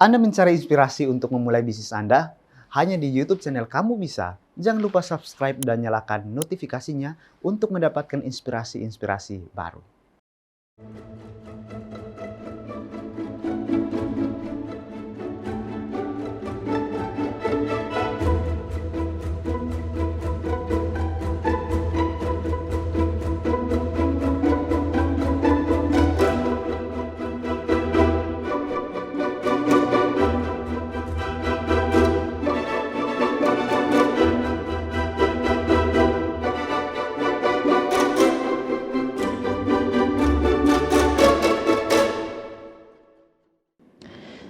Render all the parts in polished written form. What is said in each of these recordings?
Anda mencari inspirasi untuk memulai bisnis Anda? Hanya di YouTube channel Kamu Bisa. Jangan lupa subscribe dan nyalakan notifikasinya untuk mendapatkan inspirasi-inspirasi baru.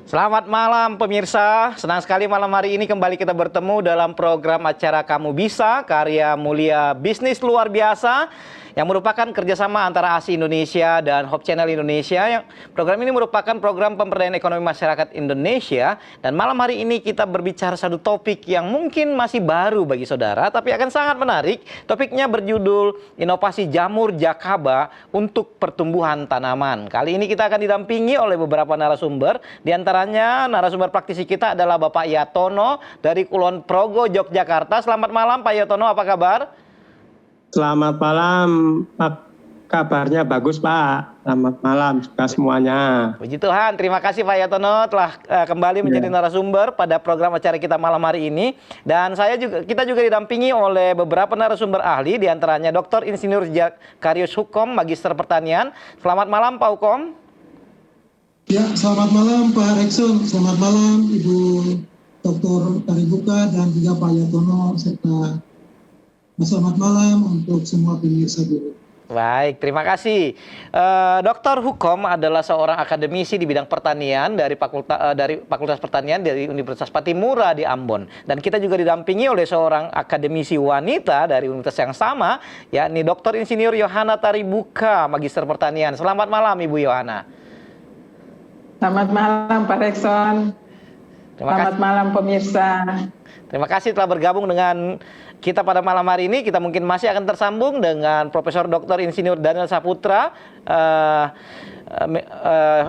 Selamat malam pemirsa, senang sekali malam hari ini kembali kita bertemu dalam program acara Kamu Bisa, karya mulia bisnis luar biasa yang merupakan kerjasama antara ASI Indonesia dan Hope Channel Indonesia. Program ini merupakan program pemberdayaan ekonomi masyarakat Indonesia, dan malam hari ini kita berbicara satu topik yang mungkin masih baru bagi saudara, tapi akan sangat menarik. Topiknya berjudul Inovasi Jamur Jakaba untuk Pertumbuhan Tanaman. Kali ini kita akan didampingi oleh beberapa narasumber, di antaranya narasumber praktisi kita adalah Bapak Yatono dari Kulon Progo, Yogyakarta. Selamat malam Pak Yatono, apa kabar? Selamat malam, Pak. Kabarnya bagus, Pak. Selamat malam juga semuanya. Puji Tuhan, terima kasih Pak Yatono telah kembali menjadi narasumber pada program acara kita malam hari ini. Dan kita juga didampingi oleh beberapa narasumber ahli, di antaranya Dr. Insinyur Jakarius Hukom, Magister Pertanian. Selamat malam Pak Hukom. Ya, selamat malam Pak Rekson. Selamat malam Ibu Dr. Taribuka dan juga Pak Yatono, serta selamat malam untuk semua pemirsa dulu. Baik, terima kasih. Dr. Hukom adalah seorang akademisi di bidang pertanian dari Fakultas Pertanian dari Universitas Patimura di Ambon. Dan kita juga didampingi oleh seorang akademisi wanita dari universitas yang sama, yakni Dr. Insinyur Yohana Taribuka, Magister Pertanian. Selamat malam Ibu Yohana. Selamat malam Pak Rekson. Selamat malam pemirsa. Terima kasih telah bergabung dengan kita pada malam hari ini. Kita mungkin masih akan tersambung dengan Profesor Dr. Insinyur Daniel Saputra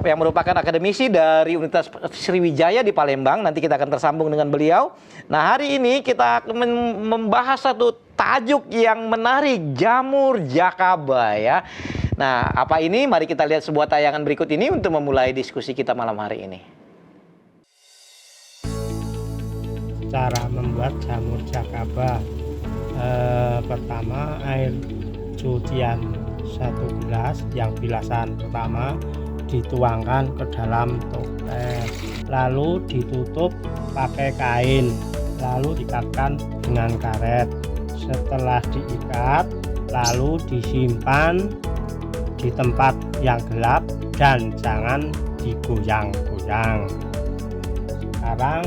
yang merupakan akademisi dari Universitas Sriwijaya di Palembang. Nanti kita akan tersambung dengan beliau. Nah, hari ini kita akan membahas satu tajuk yang menarik, jamur jakaba ya. Nah, apa ini? Mari kita lihat sebuah tayangan berikut ini untuk memulai diskusi kita malam hari ini. Cara membuat jamur jakaba. Pertama, air cucian 1 gelas yang bilasan pertama dituangkan ke dalam toples, lalu ditutup pakai kain, lalu diikatkan dengan karet. Setelah diikat, lalu disimpan di tempat yang gelap dan jangan digoyang-goyang. Sekarang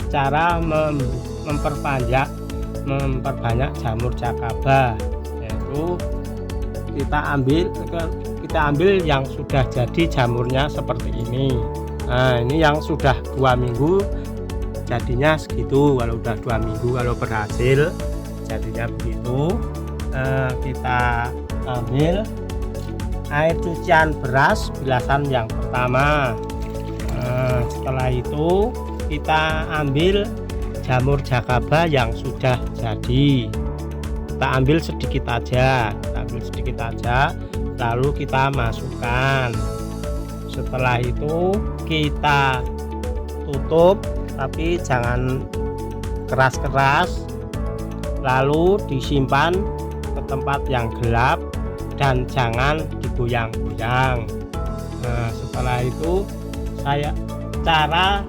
cara memperbanyak jamur jakaba, yaitu kita ambil yang sudah jadi jamurnya seperti ini. Nah, ini yang sudah 2 minggu jadinya segitu. Kalau udah 2 minggu, kalau berhasil jadinya begitu, kita ambil air cucian beras bilasan yang pertama. Setelah itu kita ambil jamur jakaba yang sudah jadi. Kita ambil sedikit aja, lalu kita masukkan. Setelah itu kita tutup, tapi jangan keras-keras, lalu disimpan ke tempat yang gelap dan jangan digoyang-goyang. Nah, setelah itu cara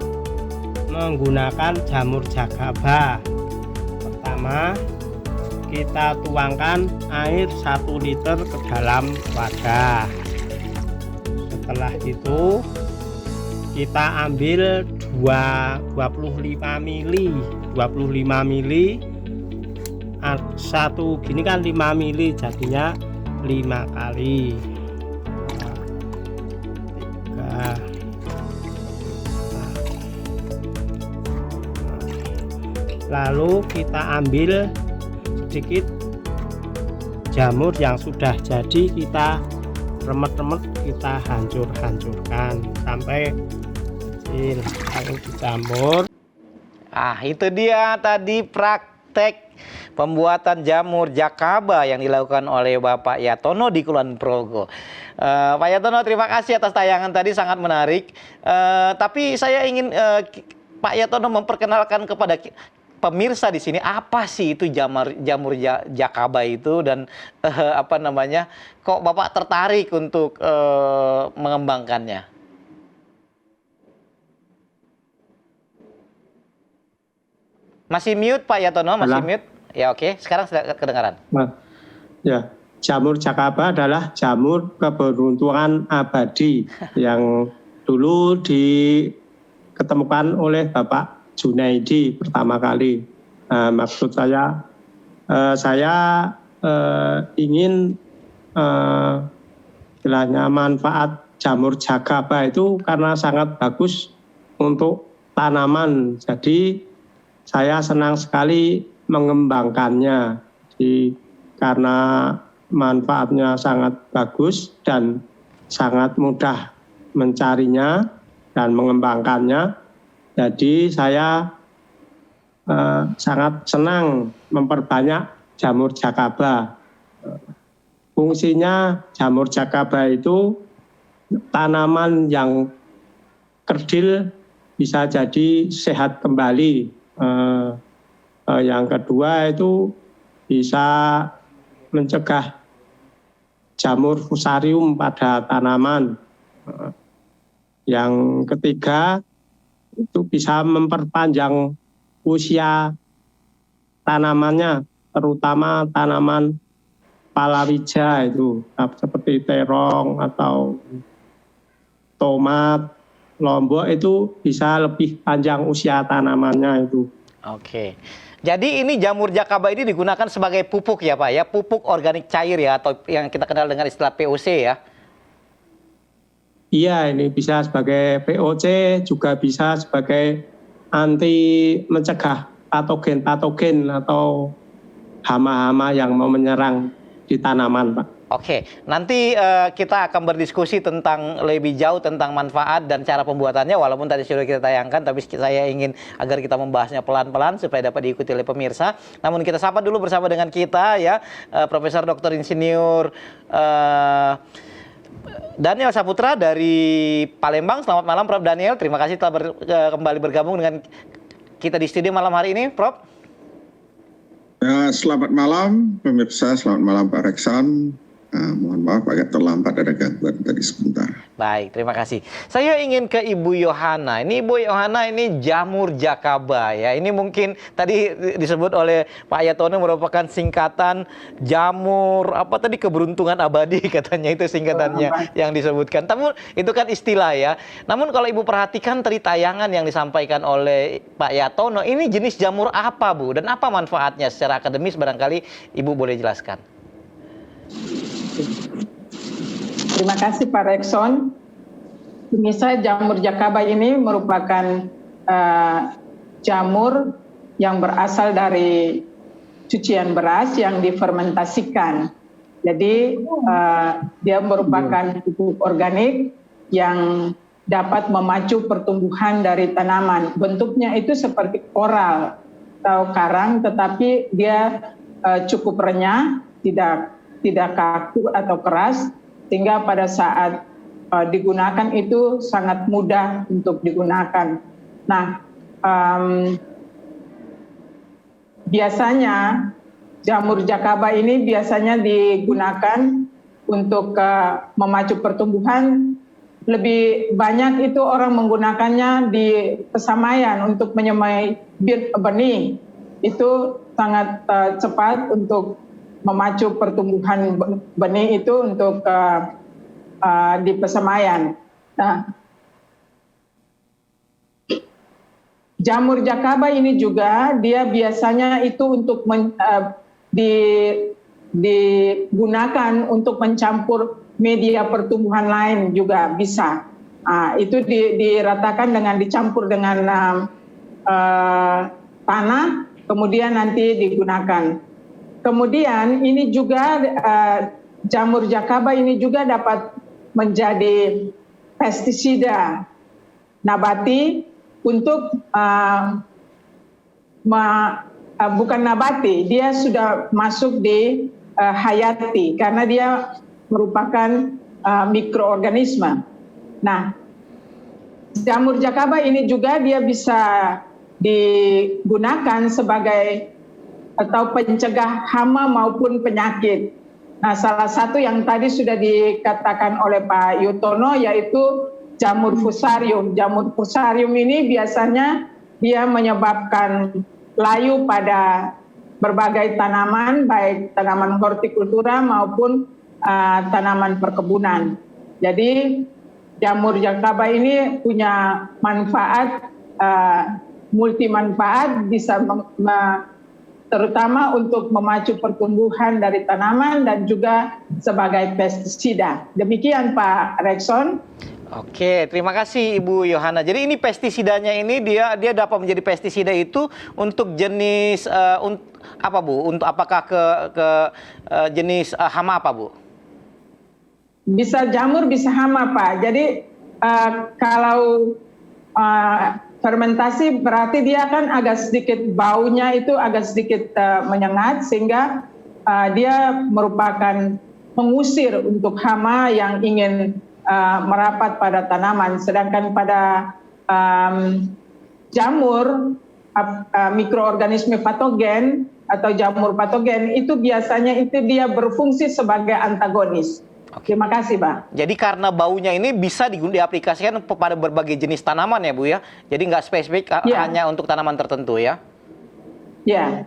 menggunakan jamur jakaba. Pertama, kita tuangkan air 1 liter ke dalam wadah. Setelah itu kita ambil 25 mili. Satu gini kan 5 mili, jadinya 5 kali. Lalu kita ambil sedikit jamur yang sudah jadi, kita remet-remet, kita hancur-hancurkan sampai hasil lalu dicampur. Ah, itu dia tadi praktek pembuatan jamur Jakaba yang dilakukan oleh Bapak Yatono di Kulon Progo. Pak Yatono, terima kasih atas tayangan tadi, sangat menarik. Tapi saya ingin Pak Yatono memperkenalkan kepada pemirsa di sini apa sih itu jamur Jakaba itu, dan apa namanya, kok Bapak tertarik untuk mengembangkannya? Masih mute Pak Yatono, masih mute. Ya oke, sekarang sudah kedengaran. Ya, jamur Jakaba adalah jamur keberuntungan abadi yang dulu diketemukan oleh Bapak Junaidi pertama kali. Maksud saya ingin istilahnya manfaat jamur Jakaba itu karena sangat bagus untuk tanaman. Jadi saya senang sekali mengembangkannya. Jadi, karena manfaatnya sangat bagus dan sangat mudah mencarinya dan mengembangkannya. Jadi saya sangat senang memperbanyak jamur Jakaba. Fungsinya jamur Jakaba itu tanaman yang kerdil bisa jadi sehat kembali. Yang kedua itu bisa mencegah jamur fusarium pada tanaman. Yang ketiga itu bisa memperpanjang usia tanamannya, terutama tanaman palawija itu seperti terong atau tomat, lombok itu bisa lebih panjang usia tanamannya itu. Oke. Jadi ini jamur Jakaba ini digunakan sebagai pupuk ya Pak ya, pupuk organik cair ya, atau yang kita kenal dengan istilah POC ya. Iya, ini bisa sebagai POC, juga bisa sebagai anti mencegah patogen atau hama-hama yang mau menyerang di tanaman, Pak. Oke, nanti kita akan berdiskusi tentang lebih jauh tentang manfaat dan cara pembuatannya, walaupun tadi sudah kita tayangkan, tapi saya ingin agar kita membahasnya pelan-pelan supaya dapat diikuti oleh pemirsa. Namun kita sapa dulu bersama dengan kita ya, Profesor Dr. Insinyur Daniel Saputra dari Palembang. Selamat malam Prof. Daniel, terima kasih telah kembali bergabung dengan kita di studio malam hari ini, Prof. Selamat malam pemirsa, selamat malam Pak Rekson. Mohon maaf agak terlambat, ada gangguan tadi sebentar. Baik, terima kasih. Saya ingin ke Ibu Yohana. Ini Ibu Yohana, ini jamur Jakaba ya. Ini mungkin tadi disebut oleh Pak Yatono merupakan singkatan jamur apa tadi, keberuntungan abadi katanya, itu singkatannya yang disebutkan. Namun itu kan istilah ya. Namun kalau Ibu perhatikan tadi tayangan yang disampaikan oleh Pak Yatono, ini jenis jamur apa Bu? Dan apa manfaatnya secara akademis, barangkali Ibu boleh jelaskan. Terima kasih Pak Rekson. Misalnya jamur Jakaba ini merupakan jamur yang berasal dari cucian beras yang difermentasikan. Jadi dia merupakan pupuk organik yang dapat memacu pertumbuhan dari tanaman. Bentuknya itu seperti koral atau karang, tetapi dia cukup renyah, tidak kaku atau keras, sehingga pada saat digunakan itu sangat mudah untuk digunakan. Nah, biasanya jamur Jakaba ini biasanya digunakan untuk memacu pertumbuhan. Lebih banyak itu orang menggunakannya di pesamaian untuk menyemai benih. Itu sangat cepat untuk memacu pertumbuhan benih itu untuk di pesamaian. Nah, jamur Jakaba ini juga dia biasanya itu untuk digunakan untuk mencampur media pertumbuhan lain juga bisa. Itu diratakan dengan dicampur dengan tanah, kemudian nanti digunakan. Kemudian ini juga jamur Jakaba ini juga dapat menjadi pestisida. nabati untuk bukan nabati, dia sudah masuk di hayati karena dia merupakan mikroorganisme. Nah, jamur jakaba ini juga dia bisa digunakan sebagai atau pencegah hama maupun penyakit. Nah, salah satu yang tadi sudah dikatakan oleh Pak Yutono yaitu jamur fusarium. Jamur fusarium ini biasanya dia menyebabkan layu pada berbagai tanaman, baik tanaman hortikultura maupun tanaman perkebunan. Jadi jamur jakaba ini punya manfaat, multi manfaat, bisa terutama untuk memacu pertumbuhan dari tanaman dan juga sebagai pestisida. Demikian Pak Rekson. Oke, terima kasih Ibu Yohana. Jadi ini pestisidanya ini dia dapat menjadi pestisida itu untuk jenis apa Bu? Untuk apakah ke jenis hama apa Bu? Bisa jamur, bisa hama Pak. Jadi kalau fermentasi berarti dia kan agak sedikit baunya itu agak sedikit menyengat sehingga dia merupakan mengusir untuk hama yang ingin merapat pada tanaman. Sedangkan pada jamur mikroorganisme patogen atau jamur patogen itu biasanya itu dia berfungsi sebagai antagonis. Oke. Terima kasih, Pak. Jadi karena baunya ini bisa diaplikasikan pada berbagai jenis tanaman ya Bu ya. Jadi nggak spesifik hanya untuk tanaman tertentu ya. Ya.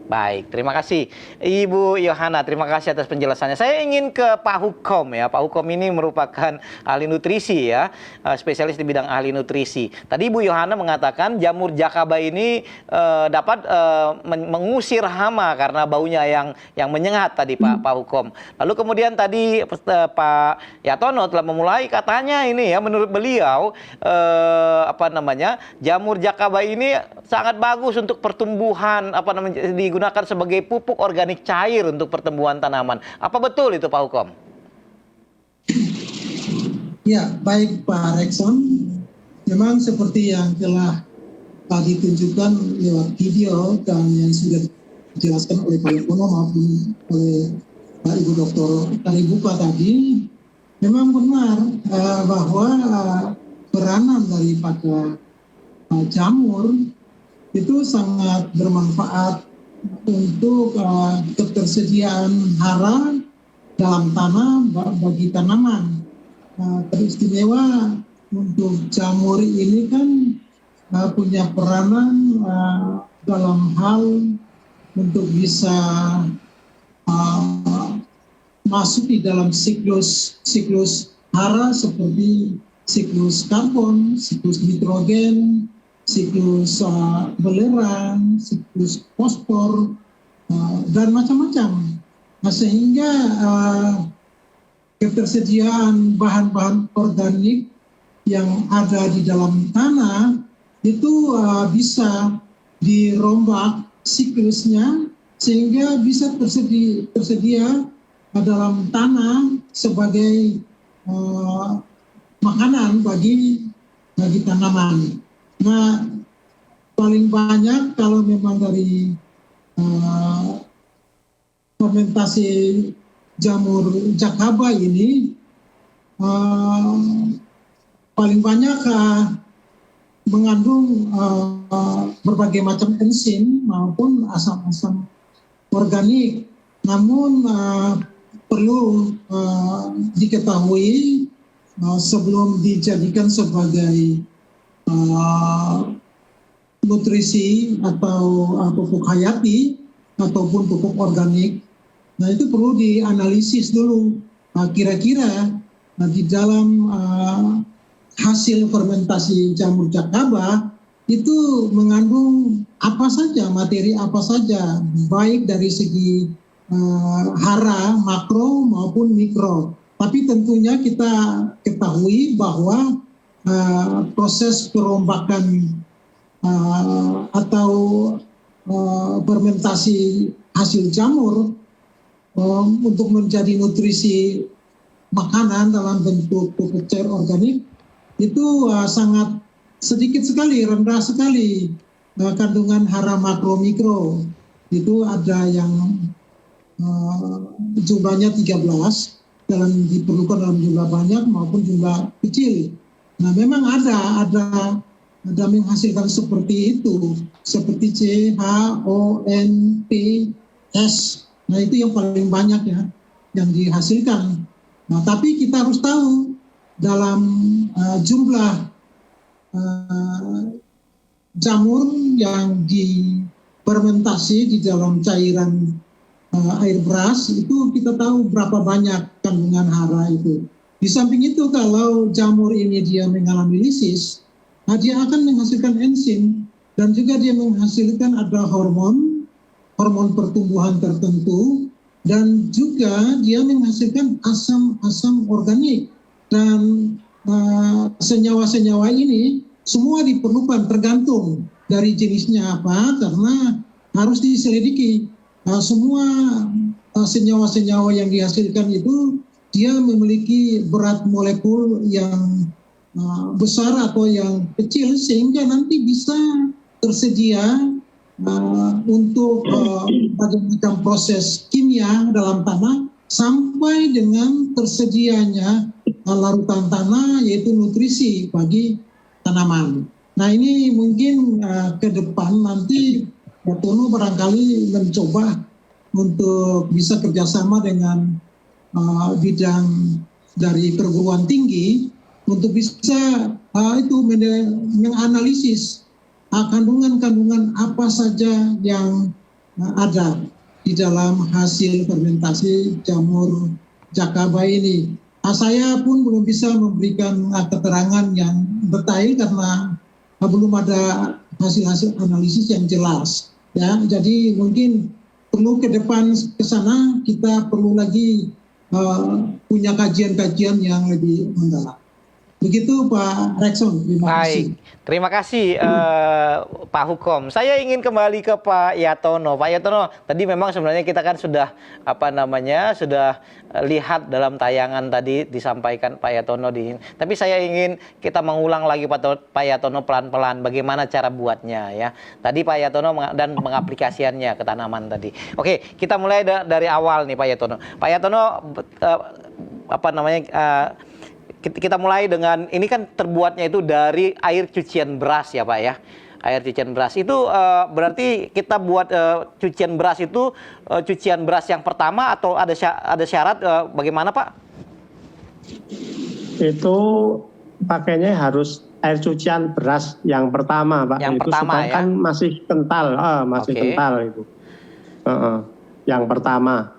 Baik, terima kasih Ibu Yohana, terima kasih atas penjelasannya. Saya ingin ke Pak Hukom ya. Pak Hukom ini merupakan ahli nutrisi ya, spesialis di bidang ahli nutrisi. Tadi Ibu Yohana mengatakan jamur jakaba ini dapat mengusir hama karena baunya yang menyengat tadi Pak Hukom. Lalu kemudian tadi Pak Yatono telah memulai katanya ini ya, menurut beliau jamur jakaba ini sangat bagus untuk pertumbuhan digunakan sebagai pupuk organik cair untuk pertumbuhan tanaman. Apa betul itu Pak Hukom? Ya, baik Pak Rekson. Memang seperti yang telah ditunjukkan lewat video dan yang sudah dijelaskan oleh Pak Yutono maupun oleh Ibu Dr. Taribuka tadi, memang benar bahwa peranan daripada jamur itu sangat bermanfaat untuk ketersediaan hara dalam tanah bagi tanaman. Teristimewa untuk jamur ini kan punya peranan dalam hal untuk bisa masuk di dalam siklus hara seperti siklus karbon, siklus nitrogen, siklus belerang, siklus fosfor, dan macam-macam. Nah, sehingga ketersediaan bahan-bahan organik yang ada di dalam tanah itu bisa dirombak siklusnya sehingga bisa tersedia dalam tanah sebagai makanan bagi tanaman. Nah, paling banyak kalau memang dari fermentasi jamur jakaba ini paling banyak mengandung berbagai macam enzim maupun asam-asam organik. Namun perlu diketahui sebelum dijadikan sebagai nutrisi atau pupuk hayati ataupun pupuk organik. Nah, itu perlu dianalisis dulu. Kira-kira di dalam hasil fermentasi jamur jakaba itu mengandung apa saja, materi apa saja, baik dari segi hara makro maupun mikro. Tapi tentunya kita ketahui bahwa proses perombakan atau fermentasi hasil jamur untuk menjadi nutrisi makanan dalam bentuk pupuk cair organik itu sangat sedikit sekali, rendah sekali kandungan hara makro mikro. Itu ada yang jumlahnya 13 diperlukan dalam jumlah banyak maupun jumlah kecil. Nah, memang ada menghasilkan seperti itu, seperti C, H, O, N, P, S. Nah, itu yang paling banyak ya yang dihasilkan. Nah, tapi kita harus tahu dalam jumlah jamur yang difermentasi di dalam cairan air beras itu kita tahu berapa banyak kandungan hara itu. Di samping itu kalau jamur ini dia mengalami lisis, nah dia akan menghasilkan enzim dan juga dia menghasilkan ada hormon pertumbuhan tertentu dan juga dia menghasilkan asam-asam organik dan senyawa-senyawa ini semua diperlukan tergantung dari jenisnya apa karena harus diselidiki. Semua senyawa-senyawa yang dihasilkan itu dia memiliki berat molekul yang besar atau yang kecil sehingga nanti bisa tersedia untuk macam proses kimia dalam tanah sampai dengan tersedianya larutan tanah yaitu nutrisi bagi tanaman. Nah ini mungkin ke depan nanti Pak Tono barangkali mencoba untuk bisa kerjasama dengan bidang dari perguruan tinggi untuk bisa menganalisis kandungan-kandungan apa saja yang ada di dalam hasil fermentasi jamur Jakaba ini. Saya pun belum bisa memberikan keterangan yang detail karena belum ada hasil-hasil analisis yang jelas. Ya, jadi mungkin perlu ke depan ke sana kita perlu lagi punya kajian-kajian yang lebih mendalam. Begitu Pak Rekson, terima kasih. Terima kasih Pak Hukom. Saya ingin kembali ke Pak Yatono. Pak Yatono, tadi memang sebenarnya kita kan sudah sudah lihat dalam tayangan tadi disampaikan Pak Yatono tapi saya ingin kita mengulang lagi Pak Yatono pelan-pelan bagaimana cara buatnya ya. Tadi Pak Yatono dan mengaplikasiannya ke tanaman tadi. Oke, kita mulai dari awal nih Pak Yatono. Pak Yatono kita mulai dengan ini kan terbuatnya itu dari air cucian beras ya Pak ya. Air cucian beras itu berarti kita buat cucian beras itu cucian beras yang pertama atau ada syarat bagaimana Pak? Itu pakainya harus air cucian beras yang pertama Pak. Yang itu pertama ya. Kan masih kental, kental itu. Yang pertama.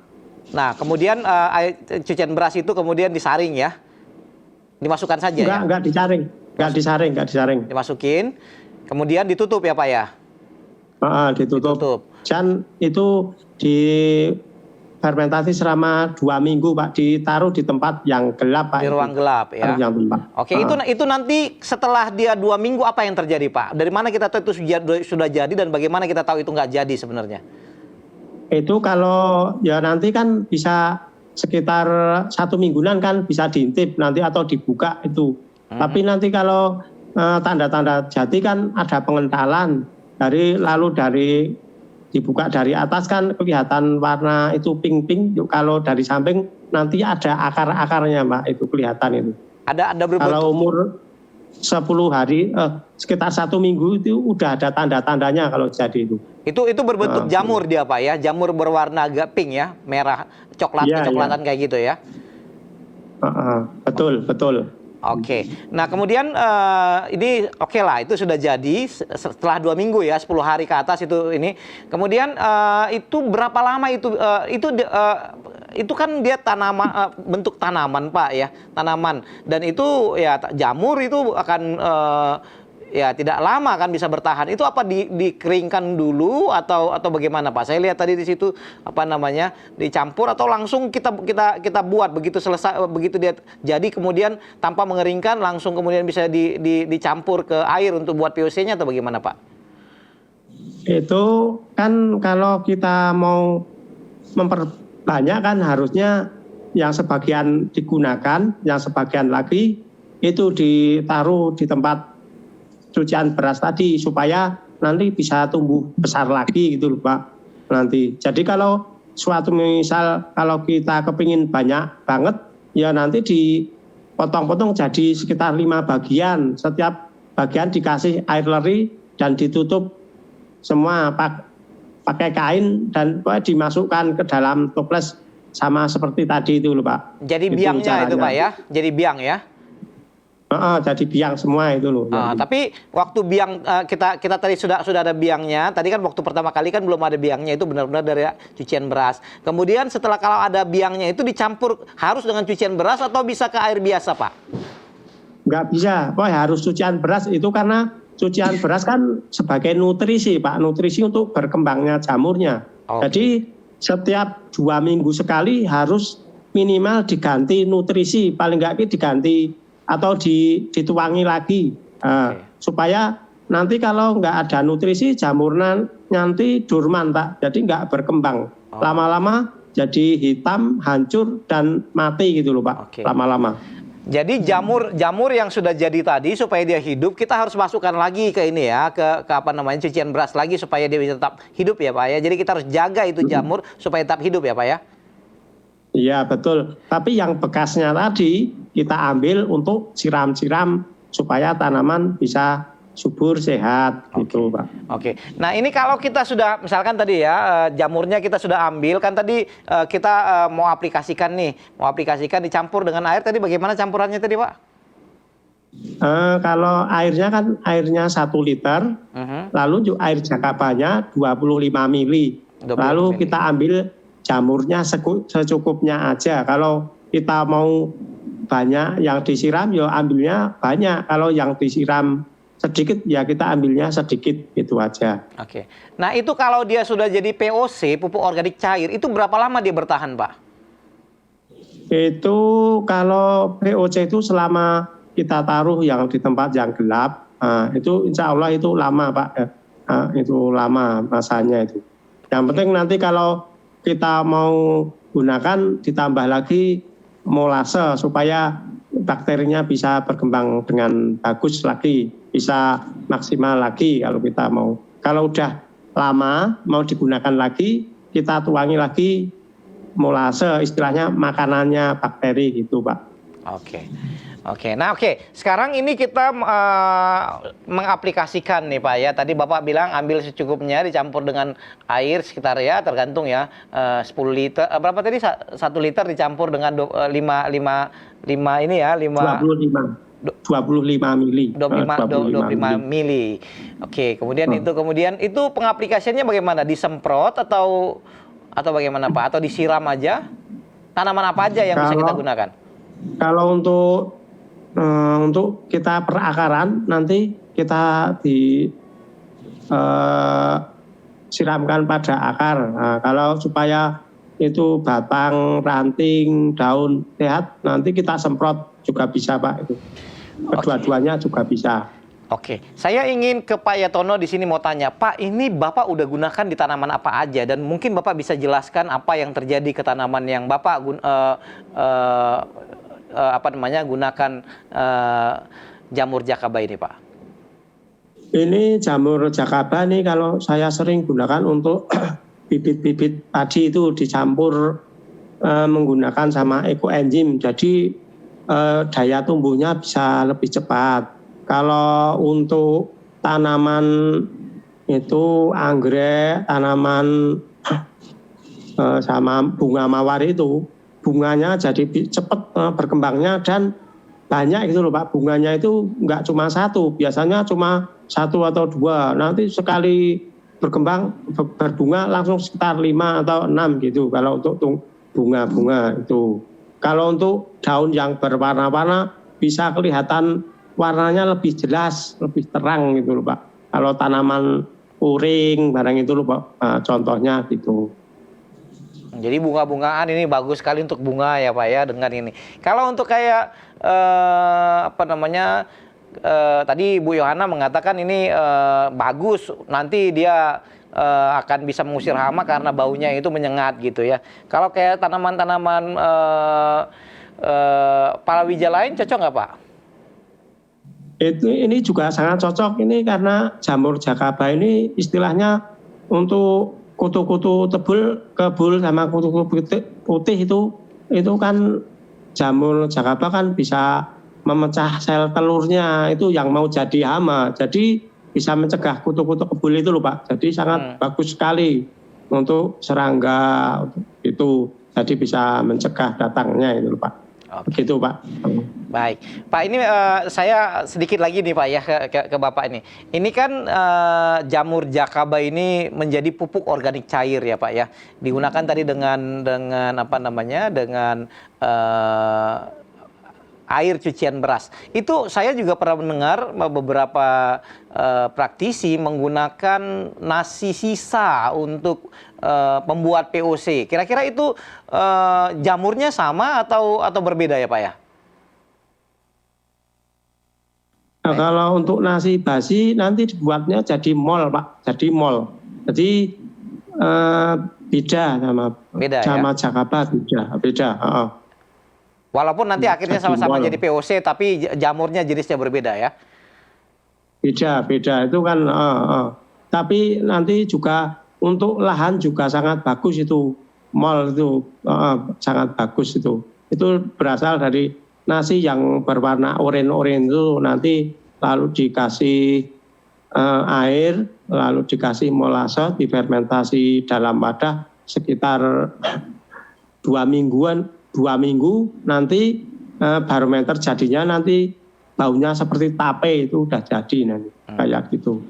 Nah kemudian air cucian beras itu kemudian disaring ya. Dimasukkan saja ya? Enggak disaring. Dimasukin, kemudian ditutup ya Pak ya? Ditutup. Dan itu difermentasi selama 2 minggu Pak, ditaruh di tempat yang gelap Pak. Di ruang gelap ya? Oke, itu nanti setelah dia 2 minggu apa yang terjadi Pak? Dari mana kita tahu itu sudah jadi dan bagaimana kita tahu itu nggak jadi sebenarnya? Itu kalau ya nanti kan bisa sekitar 1 mingguan kan bisa diintip nanti atau dibuka itu. Tapi nanti kalau tanda-tanda jadi kan ada pengentalan dari dibuka dari atas kan kelihatan warna itu pink-pink. Kalau dari samping nanti ada akar-akarnya Mbak, itu kelihatan itu. Ada berbentuk. Kalau umur 10 hari sekitar 1 minggu itu udah ada tanda-tandanya kalau jadi itu. Itu berbentuk jamur dia Pak ya, jamur berwarna agak pink ya, merah, kecoklatan kayak gitu ya. Betul. Oke. Nah kemudian ini oke lah itu sudah jadi setelah 2 minggu ya, 10 hari ke atas itu ini. Kemudian itu berapa lama itu kan dia bentuk tanaman Pak ya, tanaman dan itu ya jamur itu akan ya tidak lama kan bisa bertahan. Itu apa dikeringkan dulu atau bagaimana Pak? Saya lihat tadi di situ dicampur atau langsung kita buat begitu selesai, begitu dia jadi kemudian tanpa mengeringkan langsung kemudian bisa dicampur ke air untuk buat VOC-nya atau bagaimana Pak? Itu kan kalau kita mau memperbanyak kan harusnya yang sebagian digunakan, yang sebagian lagi itu ditaruh di tempat cucian beras tadi supaya nanti bisa tumbuh besar lagi gitu loh Pak nanti. Jadi kalau suatu misal kalau kita kepingin banyak banget ya nanti dipotong-potong jadi sekitar 5 bagian. Setiap bagian dikasih air leri dan ditutup semua pakai kain dan dimasukkan ke dalam toples sama seperti tadi itu loh Pak. Jadi biangnya itu Pak ya, jadi biang ya. Jadi biang semua itu loh. Tapi waktu biang kita tadi sudah ada biangnya. Tadi kan waktu pertama kali kan belum ada biangnya, itu benar-benar dari cucian beras. Kemudian setelah kalau ada biangnya itu dicampur harus dengan cucian beras atau bisa ke air biasa Pak? Nggak bisa, harus cucian beras itu karena cucian beras kan sebagai nutrisi Pak, nutrisi untuk berkembangnya jamurnya. Jadi setiap 2 minggu sekali harus minimal diganti nutrisi, paling nggak diganti atau dituangi lagi supaya nanti kalau nggak ada nutrisi jamurnya nanti dorman Pak, jadi nggak berkembang. Lama-lama jadi hitam, hancur dan mati gitu loh Pak, lama-lama. Jadi jamur yang sudah jadi tadi supaya dia hidup kita harus masukkan lagi ke ini ya, ke apa namanya cucian beras lagi supaya dia bisa tetap hidup ya Pak ya. Jadi kita harus jaga itu jamur supaya tetap hidup ya Pak ya. Iya betul. Tapi yang bekasnya tadi kita ambil untuk siram-siram supaya tanaman bisa subur sehat gitu Pak. Nah ini kalau kita sudah misalkan tadi ya jamurnya kita sudah ambil kan tadi kita mau aplikasikan dicampur dengan air tadi bagaimana campurannya tadi Pak? Kalau airnya kan airnya 1 liter, lalu air jakabanya 25 mili. Lalu kita ambil jamurnya secukupnya aja. Kalau kita mau banyak yang disiram ya ambilnya banyak. Kalau yang disiram sedikit ya kita ambilnya sedikit gitu aja. Nah itu kalau dia sudah jadi POC, pupuk organik cair, itu berapa lama dia bertahan Pak? Itu kalau POC itu selama kita taruh yang di tempat yang gelap, itu insya Allah itu lama Pak. Itu lama masanya itu. Yang penting nanti kalau kita mau gunakan ditambah lagi molase supaya bakterinya bisa berkembang dengan bagus lagi, bisa maksimal lagi kalau kita mau. Kalau udah lama mau digunakan lagi, kita tuangi lagi molase, istilahnya makanannya bakteri gitu Pak. Nah sekarang ini kita mengaplikasikan nih Pak ya. Tadi Bapak bilang ambil secukupnya dicampur dengan air sekitar ya tergantung ya 10 liter berapa tadi 1 liter dicampur dengan 25 mili. 25 mili. Kemudian itu pengaplikasiannya bagaimana? Disemprot atau bagaimana Pak? Atau disiram aja? Tanaman apa aja yang bisa kita gunakan? Kalau untuk kita perakaran nanti kita siramkan pada akar. Kalau supaya itu batang, ranting, daun sehat nanti kita semprot juga bisa Pak itu. Kedua-duanya juga bisa. Saya ingin ke Pak Yatono di sini mau tanya, Pak, ini Bapak udah gunakan di tanaman apa aja dan mungkin Bapak bisa jelaskan apa yang terjadi ke tanaman yang Bapak gunakan jamur jakaba ini Pak? Ini jamur jakaba nih kalau saya sering gunakan untuk bibit-bibit padi itu dicampur menggunakan sama ekoenzim, jadi daya tumbuhnya bisa lebih cepat. Kalau untuk tanaman itu anggrek, tanaman sama bunga mawar itu bunganya jadi cepat berkembangnya dan banyak gitu loh Pak. Bunganya itu nggak cuma 1, biasanya cuma 1 atau 2. Nanti sekali berkembang berbunga langsung sekitar 5 atau 6 gitu kalau untuk bunga-bunga itu. Kalau untuk daun yang berwarna-warna bisa kelihatan warnanya lebih jelas, lebih terang gitu loh Pak. Kalau tanaman uring barang itu loh Pak, contohnya gitu. Jadi bunga-bungaan ini bagus sekali untuk bunga ya Pak ya dengan ini. Kalau untuk kayak tadi Bu Yohana mengatakan ini bagus, nanti dia akan bisa mengusir hama karena baunya itu menyengat gitu ya. Kalau kayak tanaman-tanaman palawija lain cocok nggak Pak? Ini juga sangat cocok ini karena jamur jakaba ini istilahnya untuk kutu-kutu kebul sama kutu-kutu putih itu kan jamur jakaba kan bisa memecah sel telurnya itu yang mau jadi hama. Jadi bisa mencegah kutu-kutu kebul itu loh Pak. Jadi sangat bagus sekali untuk serangga itu. Jadi bisa mencegah datangnya itu loh Pak. Begitu Pak. Baik, Pak ini saya sedikit lagi nih Pak ya ke Bapak ini. Ini kan jamur jakaba ini menjadi pupuk organik cair ya Pak ya. Digunakan tadi dengan apa namanya dengan air cucian beras. Itu saya juga pernah mendengar beberapa praktisi menggunakan nasi sisa untuk membuat POC. Kira-kira itu jamurnya sama atau berbeda ya Pak ya? Nah, kalau untuk nasi basi nanti dibuatnya jadi mol Pak, jadi mol. Jadi beda sama jakaba beda. Walaupun nanti akhirnya sama-sama jadi POC, tapi jamurnya jenisnya berbeda ya? Beda itu kan. Tapi nanti juga untuk lahan juga sangat bagus itu mol itu sangat bagus itu. Itu berasal dari nasi yang berwarna oranye itu nanti lalu dikasih air, lalu dikasih molase, difermentasi dalam wadah sekitar 2 minggu nanti barometer jadinya nanti baunya seperti tape itu udah jadi nanti kayak gitu.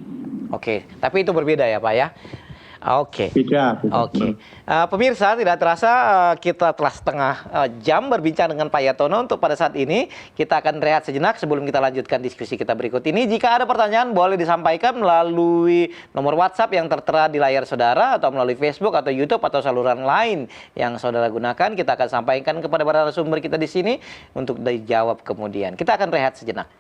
Oke, tapi itu berbeda ya Pak ya? Oke. Beda. Oke. Pemirsa, tidak terasa kita telah setengah jam berbincang dengan Pak Yatono. Untuk pada saat ini kita akan rehat sejenak sebelum kita lanjutkan diskusi kita berikut ini. Jika ada pertanyaan boleh disampaikan melalui nomor WhatsApp yang tertera di layar saudara atau melalui Facebook atau YouTube atau saluran lain yang saudara gunakan. Kita akan sampaikan kepada para narasumber kita di sini untuk dijawab kemudian. Kita akan rehat sejenak.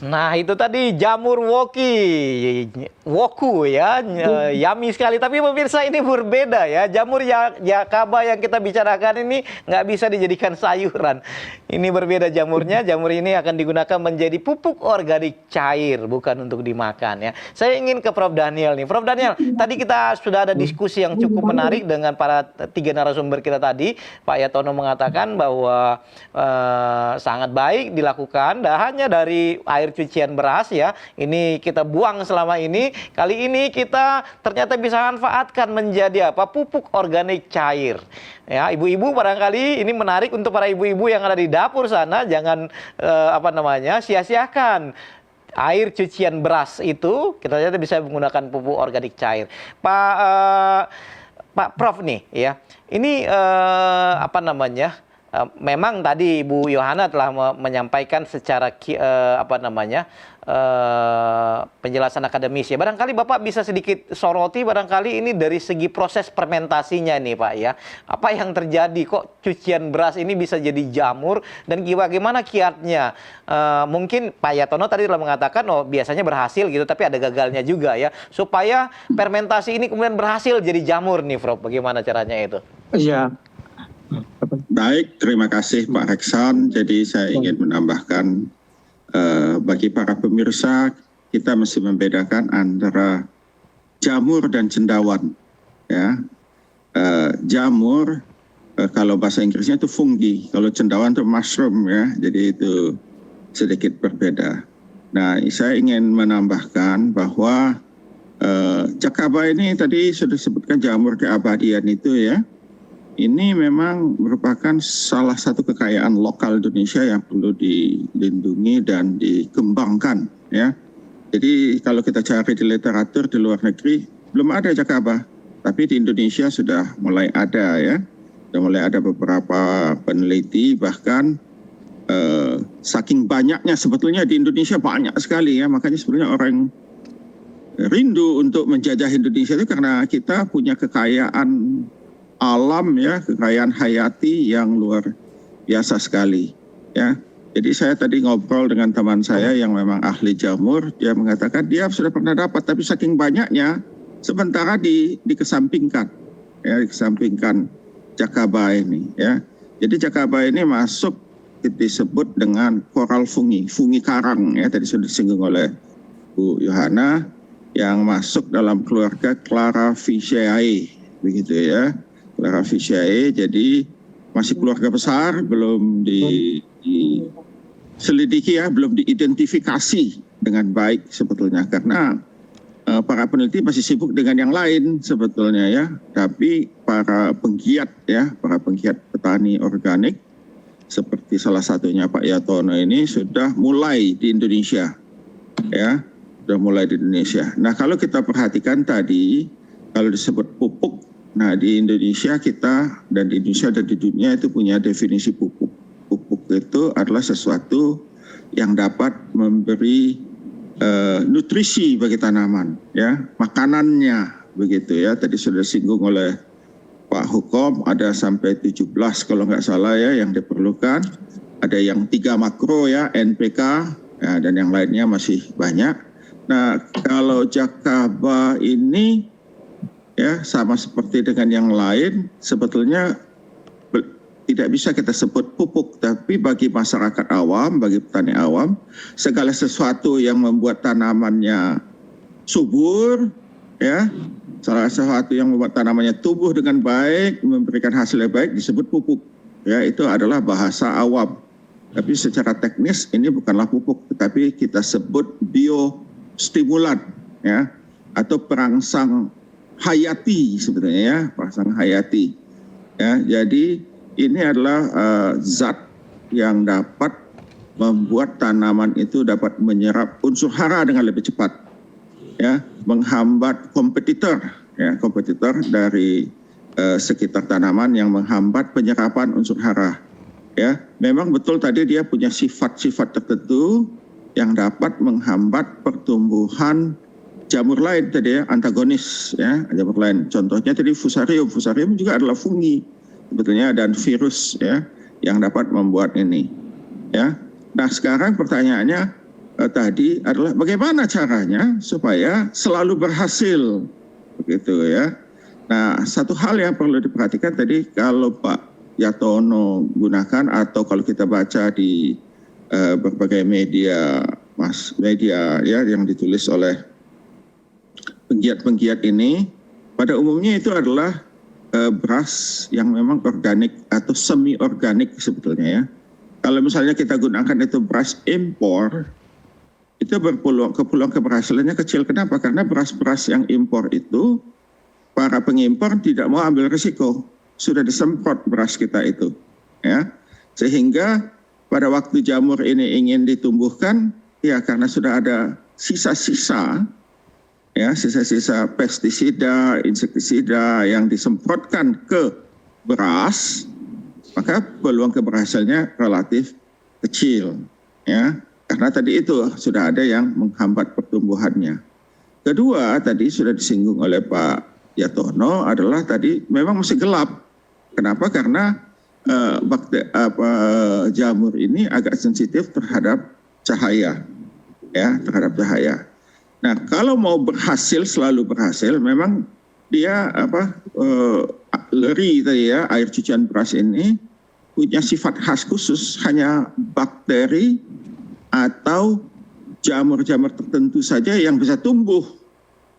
Nah itu tadi jamur woku ya, yummy sekali. Tapi pemirsa ini berbeda ya. Jamur jakaba yang kita bicarakan ini nggak bisa dijadikan sayuran. Ini berbeda jamurnya. Jamur ini akan digunakan menjadi pupuk organik cair, bukan untuk dimakan ya. Saya ingin ke Prof. Daniel nih. Prof. Daniel, tadi kita sudah ada diskusi yang cukup menarik dengan para 3 narasumber kita tadi. Pak Yatono mengatakan bahwa sangat baik dilakukan, hanya dari air cucian cucian beras ya. Ini kita buang selama ini. Kali ini kita ternyata bisa manfaatkan menjadi apa? Pupuk organik cair. Ya, ibu-ibu barangkali ini menarik untuk para ibu-ibu yang ada di dapur sana. Jangan sia-siakan air cucian beras itu. Kita ternyata bisa menggunakan pupuk organik cair. Pak Prof nih ya. Ini memang tadi Bu Yohana telah menyampaikan secara penjelasan akademis ya. Barangkali Bapak bisa sedikit soroti barangkali ini dari segi proses fermentasinya nih Pak ya. Apa yang terjadi kok cucian beras ini bisa jadi jamur dan bagaimana kiatnya? Mungkin Pak Yatono tadi telah mengatakan biasanya berhasil gitu tapi ada gagalnya juga ya. Supaya fermentasi ini kemudian berhasil jadi jamur nih Prof. Bagaimana caranya itu? Iya. Baik, terima kasih Pak Reksan. Jadi saya ingin menambahkan bagi para pemirsa, kita mesti membedakan antara jamur dan cendawan. Ya, jamur kalau bahasa Inggrisnya itu fungi, kalau cendawan itu mushroom ya. Jadi itu sedikit berbeda. Nah, saya ingin menambahkan bahwa Jakaba ini tadi sudah disebutkan jamur keabadian itu ya. Ini memang merupakan salah satu kekayaan lokal Indonesia yang perlu dilindungi dan dikembangkan ya. Jadi kalau kita cari di literatur di luar negeri belum ada Jakaba, tapi di Indonesia sudah mulai ada ya. Sudah mulai ada beberapa peneliti bahkan saking banyaknya sebetulnya di Indonesia banyak sekali ya, makanya sebenarnya orang rindu untuk menjajah Indonesia itu karena kita punya kekayaan alam ya, kekayaan hayati yang luar biasa sekali ya. Jadi saya tadi ngobrol dengan teman saya yang memang ahli jamur, dia mengatakan dia sudah pernah dapat tapi saking banyaknya sementara dikesampingkan ya, dikesampingkan Jakaba ini ya. Jadi Jakaba ini masuk disebut dengan coral fungi karang ya, tadi sudah disinggung oleh Bu Yohana, yang masuk dalam keluarga Claraviceae begitu ya. Claraviceae, jadi masih keluarga besar, belum diselidiki ya, belum diidentifikasi dengan baik sebetulnya karena para peneliti masih sibuk dengan yang lain sebetulnya ya. Tapi para penggiat petani organik seperti salah satunya Pak Yatono ini sudah mulai di Indonesia ya, sudah mulai di Indonesia. Nah kalau kita perhatikan tadi kalau disebut pupuk, nah di Indonesia kita dan di Indonesia dan di dunia itu punya definisi pupuk. Pupuk itu adalah sesuatu yang dapat memberi nutrisi bagi tanaman, ya, makanannya begitu ya. Tadi sudah disinggung oleh Pak Hukom, ada sampai 17 kalau nggak salah ya yang diperlukan. Ada yang 3 makro ya, NPK ya, dan yang lainnya masih banyak. Nah kalau Jakaba ini ya sama seperti dengan yang lain, sebetulnya tidak bisa kita sebut pupuk, tapi bagi masyarakat awam, bagi petani awam, segala sesuatu yang membuat tanamannya subur, ya, salah sesuatu yang membuat tanamannya tumbuh dengan baik, memberikan hasil yang baik disebut pupuk. Ya, itu adalah bahasa awam. Tapi secara teknis ini bukanlah pupuk, tetapi kita sebut biostimulan, ya, atau perangsang hayati sebetulnya ya, perangsang hayati. Ya, jadi ini adalah zat yang dapat membuat tanaman itu dapat menyerap unsur hara dengan lebih cepat, ya, menghambat kompetitor, ya, kompetitor dari sekitar tanaman yang menghambat penyerapan unsur hara. Ya, memang betul tadi dia punya sifat-sifat tertentu yang dapat menghambat pertumbuhan jamur lain tadi ya, antagonis ya, jamur lain. Contohnya tadi fusarium. Fusarium juga adalah fungi sebetulnya dan virus ya yang dapat membuat ini. Ya. Nah, sekarang pertanyaannya tadi adalah bagaimana caranya supaya selalu berhasil begitu ya. Nah, satu hal yang perlu diperhatikan tadi kalau Pak Yatono gunakan atau kalau kita baca di berbagai media ya yang ditulis oleh penggiat-penggiat ini, pada umumnya itu adalah beras yang memang organik atau semi organik sebetulnya ya. Kalau misalnya kita gunakan itu beras impor, itu peluang keberhasilannya kecil. Kenapa? Karena beras-beras yang impor itu para pengimpor tidak mau ambil risiko, sudah disemprot beras kita itu, ya, sehingga pada waktu jamur ini ingin ditumbuhkan, ya karena sudah ada sisa-sisa, ya sisa-sisa pestisida, insektisida yang disemprotkan ke beras, maka peluang keberhasilannya relatif kecil, ya karena tadi itu sudah ada yang menghambat pertumbuhannya. Kedua, tadi sudah disinggung oleh Pak Yatono adalah tadi memang masih gelap. Kenapa? Karena jamur ini agak sensitif terhadap cahaya, ya terhadap cahaya. Nah, kalau mau berhasil, selalu berhasil, memang dia leri tadi ya, air cucian beras ini punya sifat khas khusus, hanya bakteri atau jamur-jamur tertentu saja yang bisa tumbuh,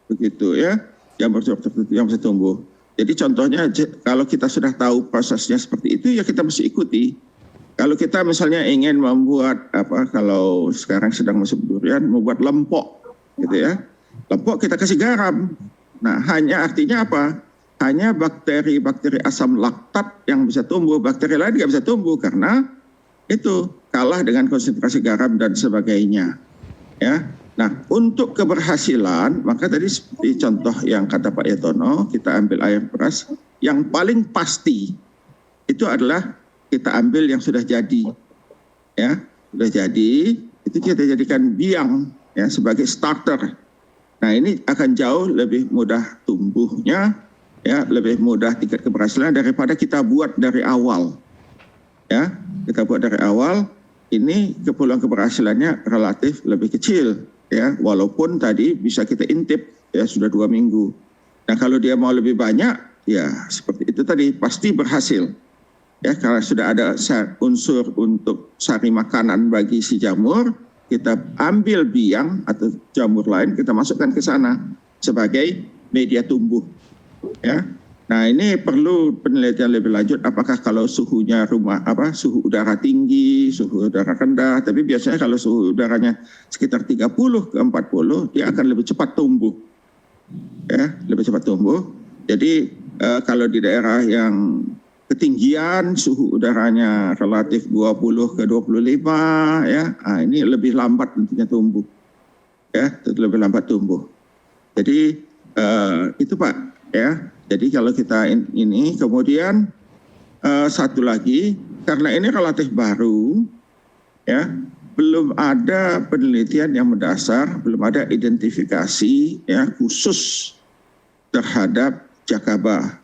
begitu ya, jamur-jamur tertentu yang bisa tumbuh. Jadi contohnya kalau kita sudah tahu prosesnya seperti itu, ya kita mesti ikuti. Kalau kita misalnya ingin membuat kalau sekarang sedang musim durian, membuat lempok, gitu ya, lempok kita kasih garam. Nah, artinya apa? Hanya bakteri asam laktat yang bisa tumbuh, bakteri lain nggak bisa tumbuh karena itu kalah dengan konsentrasi garam dan sebagainya. Ya, nah untuk keberhasilan maka tadi seperti contoh yang kata Pak Yatono, kita ambil air beras yang paling pasti itu adalah kita ambil yang sudah jadi, ya sudah jadi itu kita jadikan biang ya sebagai starter. Nah ini akan jauh lebih mudah tumbuhnya, ya lebih mudah tingkat keberhasilan daripada kita buat dari awal. Ya, kita buat dari awal, ini peluang keberhasilannya relatif lebih kecil, ya walaupun tadi bisa kita intip ya sudah 2 minggu. Nah kalau dia mau lebih banyak, ya seperti itu tadi pasti berhasil. Ya karena sudah ada unsur untuk sari makanan bagi si jamur, kita ambil biang atau jamur lain kita masukkan ke sana sebagai media tumbuh. Ya. Nah ini perlu penelitian lebih lanjut apakah kalau suhunya suhu udara tinggi, suhu udara rendah, tapi biasanya kalau suhu udaranya sekitar 30 ke 40 dia akan lebih cepat tumbuh. Ya, lebih cepat tumbuh. Jadi kalau di daerah yang ketinggian suhu udaranya relatif 20 ke 25 ya, ini lebih lambat tentunya tumbuh. Ya, lebih lambat tumbuh. Jadi itu Pak, ya. Jadi kalau kita ini kemudian satu lagi karena ini relatif baru, ya belum ada penelitian yang mendasar, belum ada identifikasi ya khusus terhadap jakaba,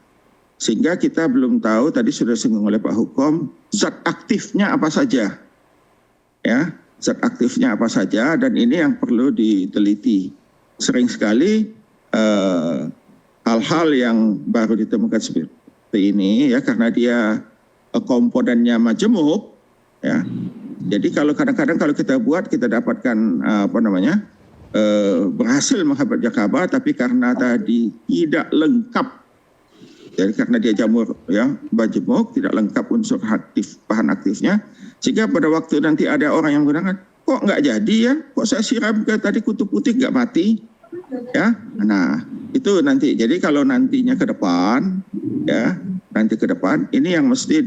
sehingga kita belum tahu tadi sudah disinggung oleh Pak Hukom zat aktifnya apa saja, ya zat aktifnya apa saja dan ini yang perlu diteliti. Sering sekali hal-hal yang baru ditemukan seperti ini ya karena dia komponennya majemuk ya. Jadi kalau kadang-kadang kalau kita buat kita dapatkan berhasil menghambat jakaba tapi karena tadi tidak lengkap. Jadi karena dia jamur ya majemuk tidak lengkap unsur aktif bahan aktifnya sehingga pada waktu nanti ada orang yang menggunakan kok nggak jadi ya kok saya siram ke tadi kutu putih nggak mati. Ya, nah itu nanti. Jadi kalau nantinya ke depan, ya nanti ke depan ini yang mesti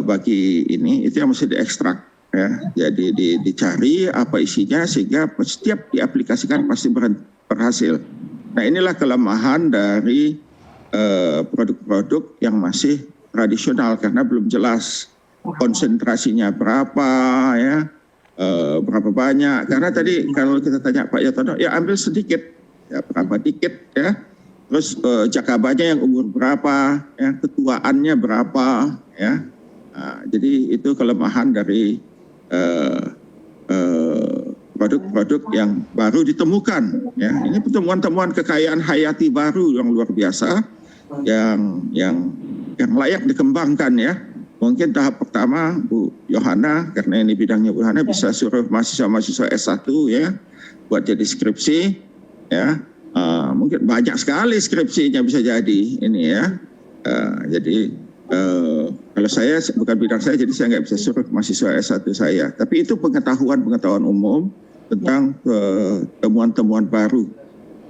bagi ini itu yang mesti diekstrak, ya. Jadi dicari apa isinya sehingga setiap diaplikasikan pasti berhasil. Nah inilah kelemahan dari produk-produk yang masih tradisional karena belum jelas konsentrasinya berapa, ya. Berapa banyak karena tadi kalau kita tanya Pak Yatono ya ambil sedikit ya berapa dikit ya terus jakabanya yang umur berapa ya ketuaannya berapa ya jadi itu kelemahan dari produk-produk yang baru ditemukan ya ini temuan-temuan kekayaan hayati baru yang luar biasa yang layak dikembangkan ya. Mungkin tahap pertama Bu Yohana, karena ini bidangnya Bu Yohana, bisa suruh mahasiswa-mahasiswa S1 ya, buat jadi skripsi ya. Mungkin banyak sekali skripsinya bisa jadi ini ya. Jadi kalau saya bukan bidang saya, jadi saya nggak bisa suruh mahasiswa S1 saya. Tapi itu pengetahuan umum tentang temuan-temuan baru,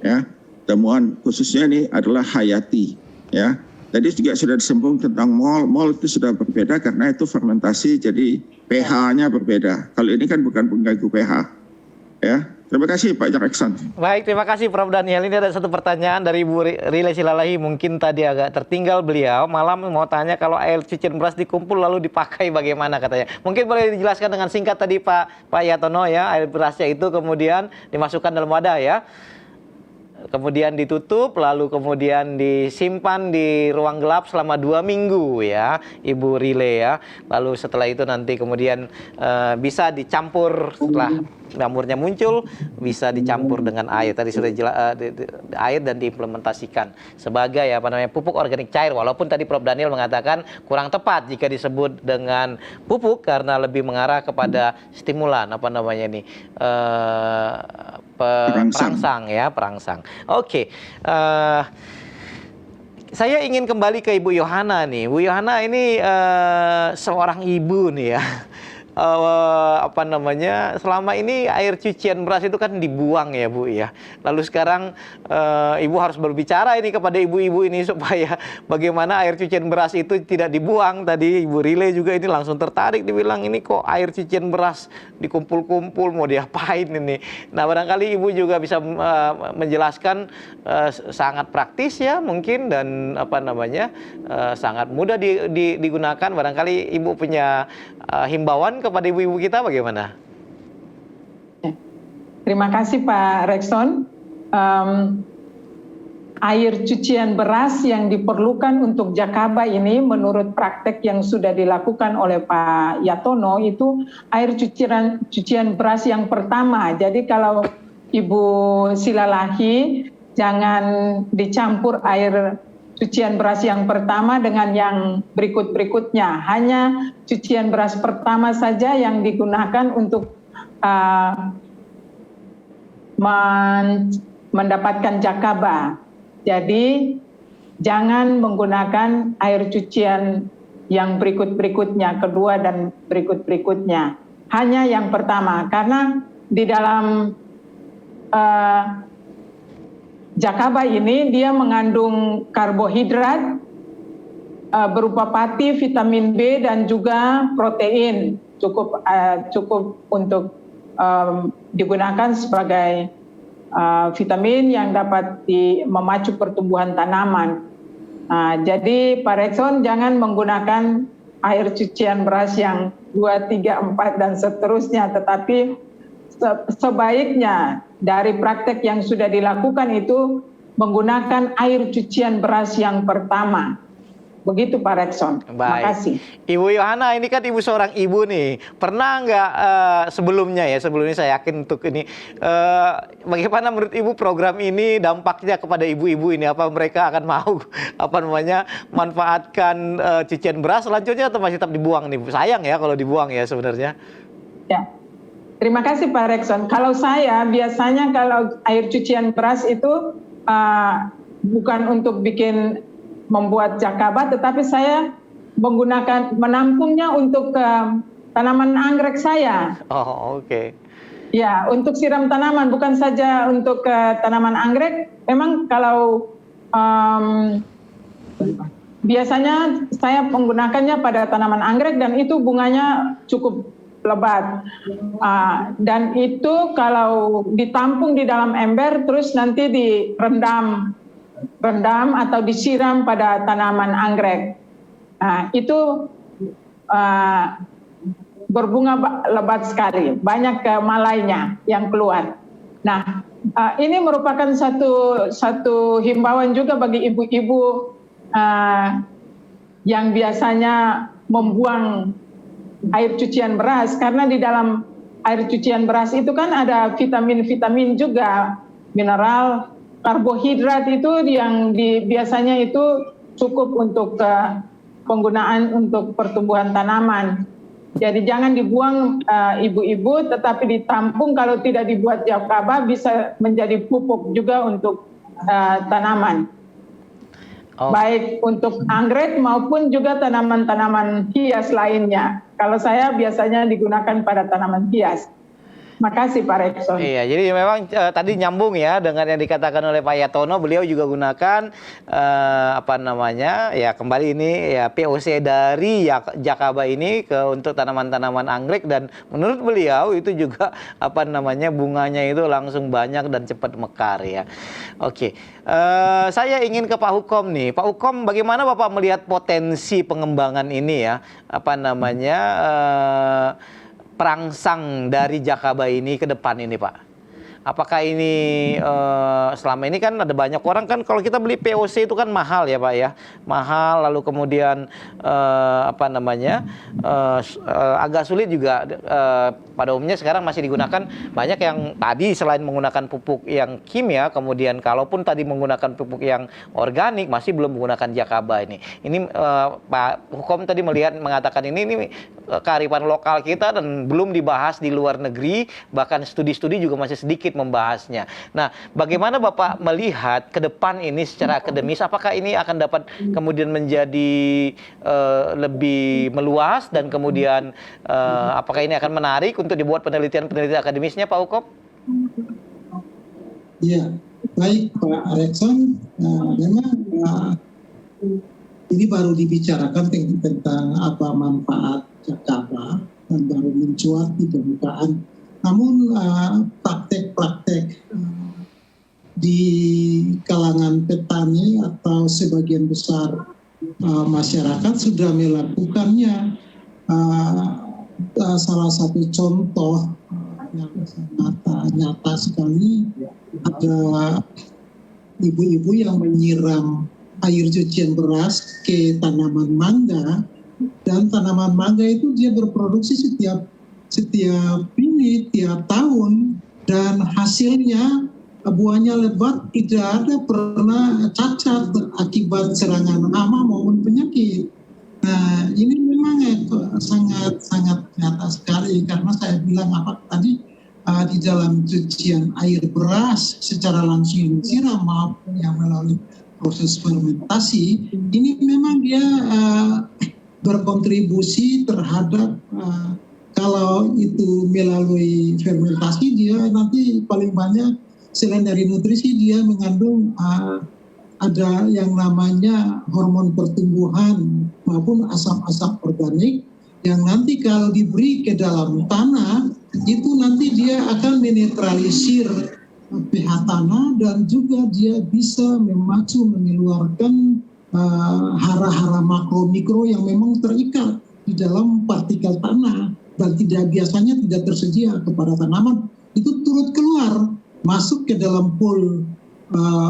ya. Temuan khususnya ini adalah hayati, ya. Tadi juga sudah disembung tentang mol. Mol itu sudah berbeda karena itu fermentasi, jadi pH-nya berbeda. Kalau ini kan bukan pengganggu pH, ya. Terima kasih Pak Jackson. Baik, terima kasih Prof. Daniel. Ini ada satu pertanyaan dari Ibu Rile Silalahi. Mungkin tadi agak tertinggal beliau. Malam mau tanya kalau air cucian beras dikumpul lalu dipakai bagaimana katanya. Mungkin boleh dijelaskan dengan singkat tadi Pak Yatono ya. Air berasnya itu kemudian dimasukkan dalam wadah ya. Kemudian ditutup, lalu kemudian disimpan di ruang gelap selama 2 minggu ya, Ibu Rile ya. Lalu setelah itu nanti kemudian bisa dicampur setelah jamurnya muncul, bisa dicampur dengan air. Tadi sudah air dan diimplementasikan sebagai pupuk organik cair. Walaupun tadi Prof. Daniel mengatakan kurang tepat jika disebut dengan pupuk karena lebih mengarah kepada stimulan perangsang. Oke. Saya ingin kembali ke Ibu Yohana nih. Bu Yohana ini seorang ibu nih ya. Selama ini air cucian beras itu kan dibuang ya Bu ya. Lalu sekarang Ibu harus berbicara ini kepada ibu-ibu ini supaya bagaimana air cucian beras itu tidak dibuang. Tadi Ibu Rile juga ini langsung tertarik, dibilang ini kok air cucian beras dikumpul-kumpul mau diapain ini. Nah barangkali Ibu juga bisa menjelaskan sangat praktis ya mungkin dan sangat mudah digunakan. Barangkali Ibu punya himbauan kepada ibu-ibu kita bagaimana? Terima kasih Pak Rekson. Air cucian beras yang diperlukan untuk Jakaba ini menurut praktek yang sudah dilakukan oleh Pak Yatono itu air cucian beras yang pertama. Jadi kalau Ibu Silalahi jangan dicampur air cucian beras yang pertama dengan yang berikut-berikutnya. Hanya cucian beras pertama saja yang digunakan untuk mendapatkan Jakaba. Jadi jangan menggunakan air cucian yang berikut-berikutnya, kedua dan berikut-berikutnya. Hanya yang pertama, karena di dalam Jakaba ini dia mengandung karbohidrat berupa pati, vitamin B dan juga protein, cukup untuk digunakan sebagai vitamin yang dapat memacu pertumbuhan tanaman. Jadi Pak Rekson jangan menggunakan air cucian beras yang 2, 3, 4 dan seterusnya, tetapi sebaiknya dari praktek yang sudah dilakukan itu menggunakan air cucian beras yang pertama. Begitu Pak Rekson. Terima kasih. Ibu Yohana ini kan ibu seorang ibu nih. Pernah nggak sebelumnya saya yakin untuk ini bagaimana menurut ibu program ini dampaknya kepada ibu-ibu ini? Apa mereka akan mau manfaatkan cucian beras selanjutnya atau masih tetap dibuang nih? Sayang ya kalau dibuang ya sebenarnya. Ya. Terima kasih Pak Rekson. Kalau saya biasanya kalau air cucian beras itu bukan untuk membuat Jakaba, tetapi saya menampungnya untuk tanaman anggrek saya. Oh, oke. Ya, untuk siram tanaman, bukan saja untuk tanaman anggrek. Memang kalau biasanya saya menggunakannya pada tanaman anggrek dan itu bunganya cukup lebat. Dan itu kalau ditampung di dalam ember terus nanti direndam atau disiram pada tanaman anggrek. Itu berbunga lebat sekali, banyak malainya yang keluar. Nah, ini merupakan satu himbauan juga bagi ibu-ibu yang biasanya membuang air cucian beras, karena di dalam air cucian beras itu kan ada vitamin-vitamin juga, mineral, karbohidrat itu yang biasanya itu cukup untuk penggunaan untuk pertumbuhan tanaman. Jadi jangan dibuang ibu-ibu, tetapi ditampung. Kalau tidak dibuat Jakaba bisa menjadi pupuk juga untuk tanaman. Baik untuk anggrek maupun juga tanaman-tanaman hias lainnya. Kalau saya biasanya digunakan pada tanaman hias. Makasih Pak Rekson. Iya, jadi memang tadi nyambung ya dengan yang dikatakan oleh Pak Yatono. Beliau juga gunakan ya kembali ini ya POC dari Jakaba ini untuk tanaman-tanaman anggrek, dan menurut beliau itu juga bunganya itu langsung banyak dan cepat mekar ya. Oke, saya ingin ke Pak Hukom nih. Pak Hukom, bagaimana Bapak melihat potensi pengembangan ini ya? Perangsang dari Jakaba ini ke depan ini, Pak? Apakah ini selama ini kan ada banyak orang kan kalau kita beli POC itu kan mahal ya Pak ya, mahal, lalu kemudian agak sulit juga pada umumnya sekarang masih digunakan banyak yang tadi selain menggunakan pupuk yang kimia, kemudian kalaupun tadi menggunakan pupuk yang organik masih belum menggunakan Jakaba ini. Ini Pak Hukom tadi mengatakan ini kearifan lokal kita dan belum dibahas di luar negeri, bahkan studi-studi juga masih sedikit membahasnya. Nah, bagaimana Bapak melihat ke depan ini secara akademis, apakah ini akan dapat kemudian menjadi lebih meluas dan kemudian apakah ini akan menarik untuk dibuat penelitian-penelitian akademisnya, Pak Hukom? Ya, baik Pak Rekson. Memang ini baru dibicarakan tentang apa manfaat Jakaba dan baru mencuat di permukaan. Namun praktek-praktek di kalangan petani atau sebagian besar masyarakat sudah melakukannya. Salah satu contoh yang sangat nyata sekali, ada ibu-ibu yang menyiram air cucian beras ke tanaman mangga, dan tanaman mangga itu dia berproduksi setiap tahun, dan hasilnya buahnya lebat, tidak ada pernah cacat akibat serangan hama maupun penyakit. Nah, ini memang sangat nyata sekali, karena saya bilang tadi di dalam cucian air beras secara langsung disiram maupun yang melalui proses fermentasi, ini memang dia berkontribusi terhadap kalau itu melalui fermentasi, dia nanti paling banyak selain dari nutrisi dia mengandung ada yang namanya hormon pertumbuhan maupun asam-asam organik yang nanti kalau diberi ke dalam tanah itu nanti dia akan menetralisir pH tanah, dan juga dia bisa mengeluarkan hara-hara makro mikro yang memang terikat di dalam partikel tanah dan biasanya tidak tersedia kepada tanaman, itu turut keluar masuk ke dalam pool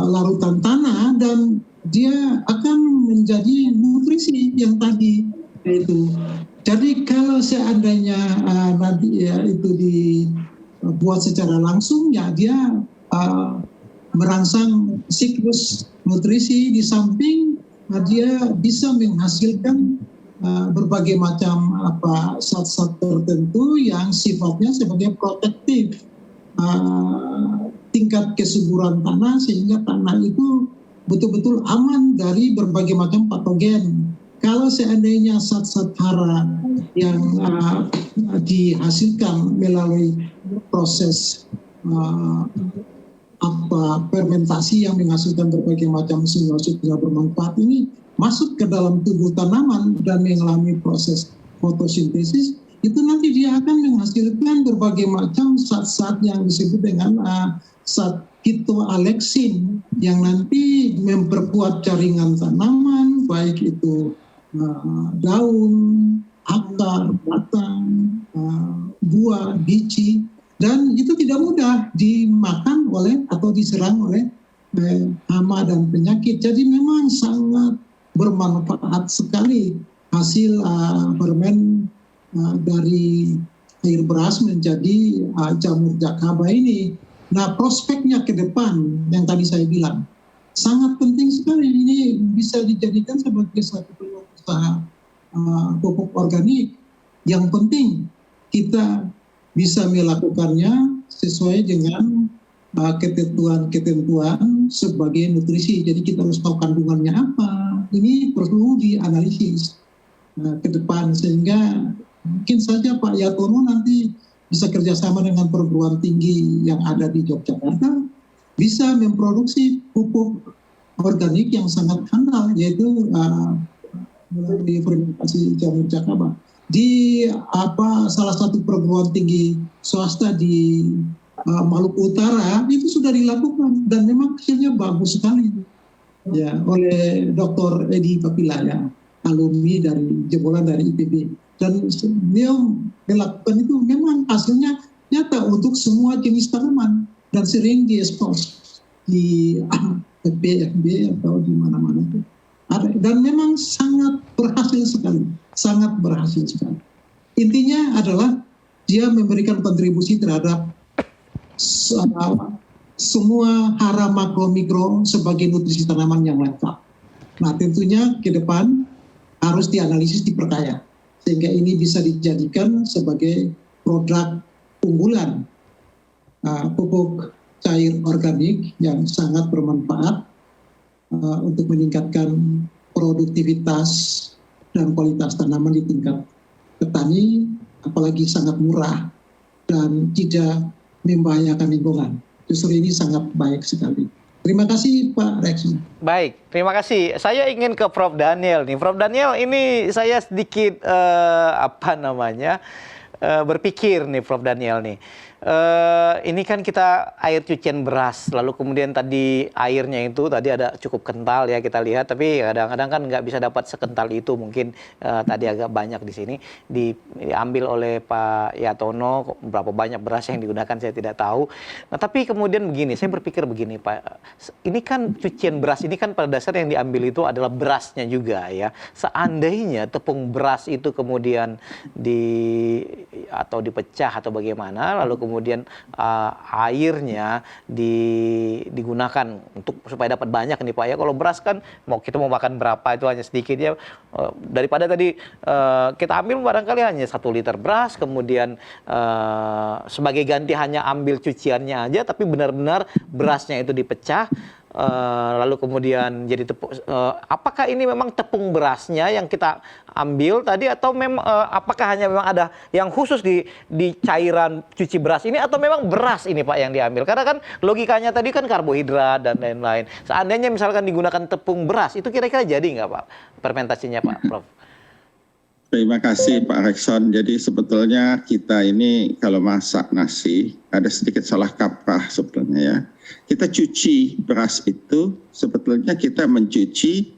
larutan tanah, dan dia akan menjadi nutrisi yang tadi itu. Jadi kalau seandainya nanti ya itu dibuat secara langsung, ya dia merangsang siklus nutrisi, di samping dia bisa menghasilkan berbagai macam zat-zat tertentu yang sifatnya sebagai protektif tingkat kesuburan tanah, sehingga tanah itu betul-betul aman dari berbagai macam patogen. Kalau seandainya zat-zat hara yang dihasilkan melalui proses fermentasi yang menghasilkan berbagai macam senyawa bermanfaat ini masuk ke dalam tubuh tanaman dan mengalami proses fotosintesis, itu nanti dia akan menghasilkan berbagai macam zat-zat yang disebut dengan zat phytoalexin yang nanti memperkuat jaringan tanaman, baik itu daun, akar, batang, buah, biji, dan itu tidak mudah dimakan oleh atau diserang oleh hama dan penyakit. Jadi memang sangat bermanfaat sekali hasil fermen dari air beras menjadi jamur Jakaba ini. Nah, prospeknya ke depan yang tadi saya bilang sangat penting sekali. Ini bisa dijadikan sebagai satu peluang usaha pupuk organik. Yang penting kita bisa melakukannya sesuai dengan ketentuan sebagai nutrisi. Jadi kita harus tahu kandungannya apa. Ini perlu dianalisis ke depan, sehingga mungkin saja Pak Yatono nanti bisa kerjasama dengan perguruan tinggi yang ada di Yogyakarta, bisa memproduksi pupuk organik yang sangat handal, yaitu melalui fermentasi jamur jakaba. Di salah satu perguruan tinggi swasta di Maluku Utara itu sudah dilakukan dan memang hasilnya bagus sekali ya oleh Dr. Edi Papila ya, alumni dari jebolan dari ITB, dan dia melakukan itu memang hasilnya nyata untuk semua jenis tanaman dan sering diekspos di FB atau di mana-mana itu ada, dan memang sangat berhasil sekali. Intinya adalah dia memberikan kontribusi terhadap semua hara makro mikro sebagai nutrisi tanaman yang lengkap. Nah, tentunya ke depan harus dianalisis, diperkaya sehingga ini bisa dijadikan sebagai produk unggulan pupuk cair organik yang sangat bermanfaat untuk meningkatkan produktivitas dan kualitas tanaman di tingkat petani, apalagi sangat murah dan tidak membahayakan lingkungan. Justru ini sangat baik sekali. Terima kasih Pak Rexon. Baik, terima kasih. Saya ingin ke Prof. Daniel nih. Prof. Daniel, ini saya sedikit berpikir nih Prof. Daniel nih. Ini kan kita air cucian beras, lalu kemudian tadi airnya itu tadi ada cukup kental ya kita lihat, tapi kadang-kadang kan nggak bisa dapat sekental itu, mungkin tadi agak banyak di sini diambil oleh Pak Yatono, berapa banyak beras yang digunakan saya tidak tahu. Nah tapi kemudian begini, saya berpikir begini Pak, ini kan cucian beras ini kan pada dasarnya yang diambil itu adalah berasnya juga ya. Seandainya tepung beras itu kemudian dipecah atau bagaimana, lalu kemudian airnya digunakan supaya dapat banyak nih Pak ya. Kalau beras kan kita mau makan berapa itu hanya sedikit ya, daripada tadi kita ambil barangkali hanya 1 liter beras, kemudian sebagai ganti hanya ambil cuciannya aja, tapi benar-benar berasnya itu dipecah. Lalu kemudian jadi tepung. Apakah ini memang tepung berasnya yang kita ambil tadi, atau memang apakah hanya memang ada yang khusus di cairan cuci beras ini, atau memang beras ini Pak yang diambil? Karena kan logikanya tadi kan karbohidrat dan lain-lain. Seandainya misalkan digunakan tepung beras, itu kira-kira jadi nggak Pak fermentasinya Pak Prof? Terima kasih Pak Rexon. Jadi sebetulnya kita ini kalau masak nasi ada sedikit salah kaprah sebetulnya ya. Kita cuci beras itu sebetulnya kita mencuci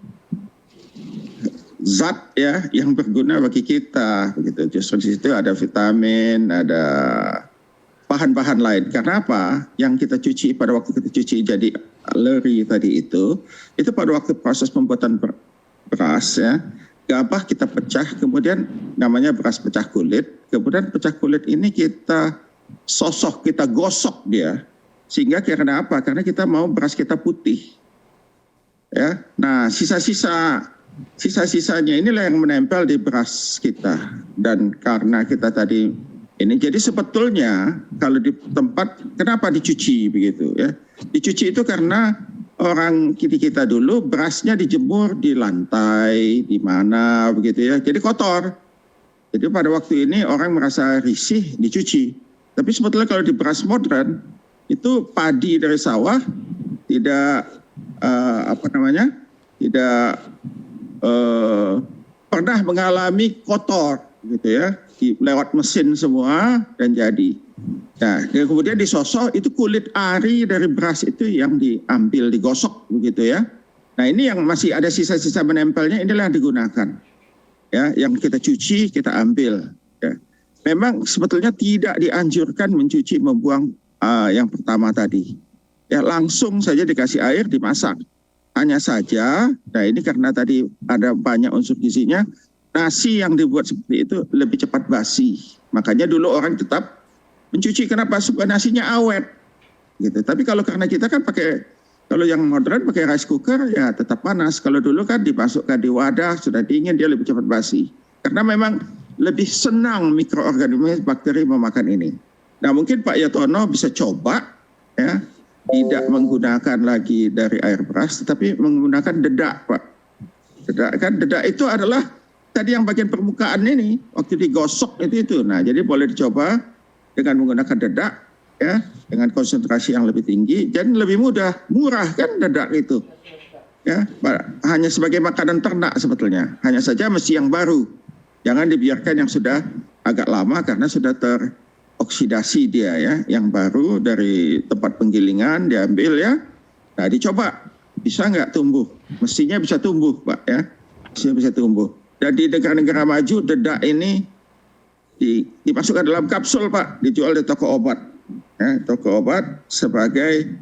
zat ya yang berguna bagi kita begitu. Justru di situ ada vitamin, ada bahan-bahan lain. Karena apa? Yang kita cuci pada waktu kita cuci jadi leri tadi itu pada waktu proses pembuatan beras ya. Gabah kita pecah, kemudian namanya beras pecah kulit. Kemudian pecah kulit ini kita kita gosok dia. Sehingga karena apa? Karena kita mau beras kita putih. Ya. Nah, sisa-sisanya inilah yang menempel di beras kita. Dan karena kita tadi ini, jadi sebetulnya kalau di tempat, kenapa dicuci begitu ya? Dicuci itu karena orang kita dulu berasnya dijemur di lantai, di mana begitu ya, jadi kotor. Jadi pada waktu ini orang merasa risih dicuci. Tapi sebetulnya kalau di beras modern itu padi dari sawah tidak tidak pernah mengalami kotor gitu ya, lewat mesin semua dan jadi. Nah, dan kemudian disosok itu kulit ari dari beras itu yang diambil, digosok begitu ya. Nah ini yang masih ada sisa-sisa menempelnya, inilah yang digunakan. Ya, yang kita cuci kita ambil. Ya. Memang sebetulnya tidak dianjurkan mencuci, membuang yang pertama tadi. Ya langsung saja dikasih air, dimasak. Hanya saja, nah ini karena tadi ada banyak unsur gizinya, nasi yang dibuat seperti itu lebih cepat basi. Makanya dulu orang tetap mencuci, kenapa? Supaya nasinya awet gitu. Tapi kalau karena kita kan kalau yang modern pakai rice cooker ya tetap panas. Kalau dulu kan dimasukkan di wadah, sudah dingin, dia lebih cepat basi. Karena memang lebih senang mikroorganisme bakteri memakan ini. Nah mungkin Pak Yatono bisa coba ya, tidak menggunakan lagi dari air beras, tetapi menggunakan dedak Pak. Dedak itu adalah tadi yang bagian permukaan ini waktu digosok itu. Nah jadi boleh dicoba. dengan menggunakan dedak, ya, dengan konsentrasi yang lebih tinggi, dan lebih murah kan dedak itu. Ya, hanya sebagai makanan ternak sebetulnya. Hanya saja mesti yang baru. Jangan dibiarkan yang sudah agak lama karena sudah teroksidasi dia ya. Yang baru dari tempat penggilingan diambil ya. Nah, dicoba bisa nggak tumbuh? Mestinya bisa tumbuh, Pak ya. Mestinya bisa tumbuh. Dan di negara-negara maju dedak ini dimasukkan dalam kapsul, Pak, dijual di toko obat. Ya, toko obat sebagai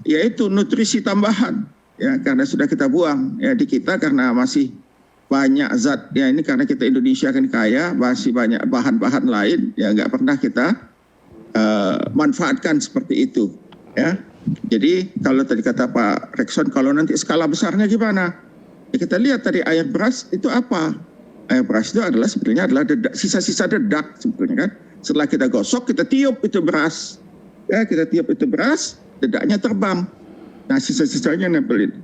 yaitu nutrisi tambahan. Ya, karena sudah kita buang ya di kita karena masih banyak zat ya, ini karena kita Indonesia kan kaya, masih banyak bahan-bahan lain ya nggak pernah kita manfaatkan seperti itu ya. Jadi kalau tadi kata Pak Rekson, kalau nanti skala besarnya gimana ya, kita lihat tadi air beras itu apa. Air beras itu adalah sebenarnya adalah dedak, sisa-sisa dedak sebetulnya kan. Setelah kita gosok, kita tiup itu beras ya, kita tiup itu beras, dedaknya terbang. Nah, sisa-sisanya nempelin.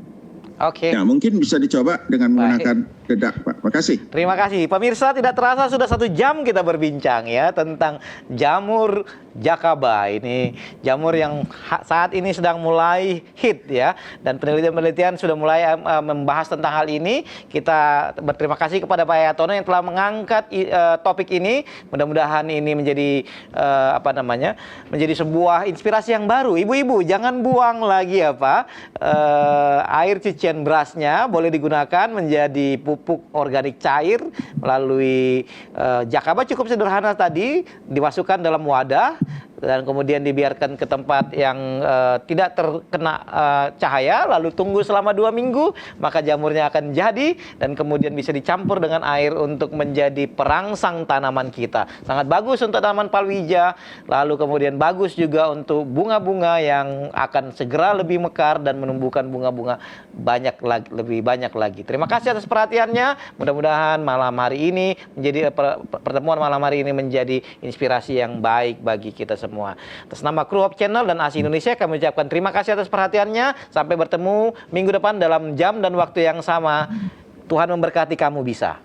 Oke. Ya, mungkin bisa dicoba dengan menggunakan dedak, Pak. Makasih. Terima kasih. Pemirsa, tidak terasa sudah 1 jam kita berbincang ya tentang jamur Jakaba. Ini jamur yang saat ini sedang mulai hit ya. Dan penelitian-penelitian sudah mulai membahas tentang hal ini. Kita berterima kasih kepada Pak Yatono yang telah mengangkat topik ini. Mudah-mudahan ini menjadi menjadi sebuah inspirasi yang baru. Ibu-ibu, jangan buang lagi ya Pak. Air cucian berasnya boleh digunakan menjadi pupuk organik cair melalui Jakaba. Cukup sederhana tadi, dimasukkan dalam wadah dan kemudian dibiarkan ke tempat yang tidak terkena cahaya, lalu tunggu selama 2 minggu, maka jamurnya akan jadi dan kemudian bisa dicampur dengan air untuk menjadi perangsang tanaman kita. Sangat bagus untuk tanaman palwija, lalu kemudian bagus juga untuk bunga-bunga yang akan segera lebih mekar dan menumbuhkan bunga-bunga lebih banyak lagi. Terima kasih atas perhatiannya. Mudah-mudahan malam hari ini menjadi pertemuan malam hari ini menjadi inspirasi yang baik bagi kita semua. Atas nama kru Hope Channel dan ASI Indonesia, kami ucapkan terima kasih atas perhatiannya. Sampai bertemu minggu depan dalam jam dan waktu yang sama. Tuhan memberkati kamu bisa.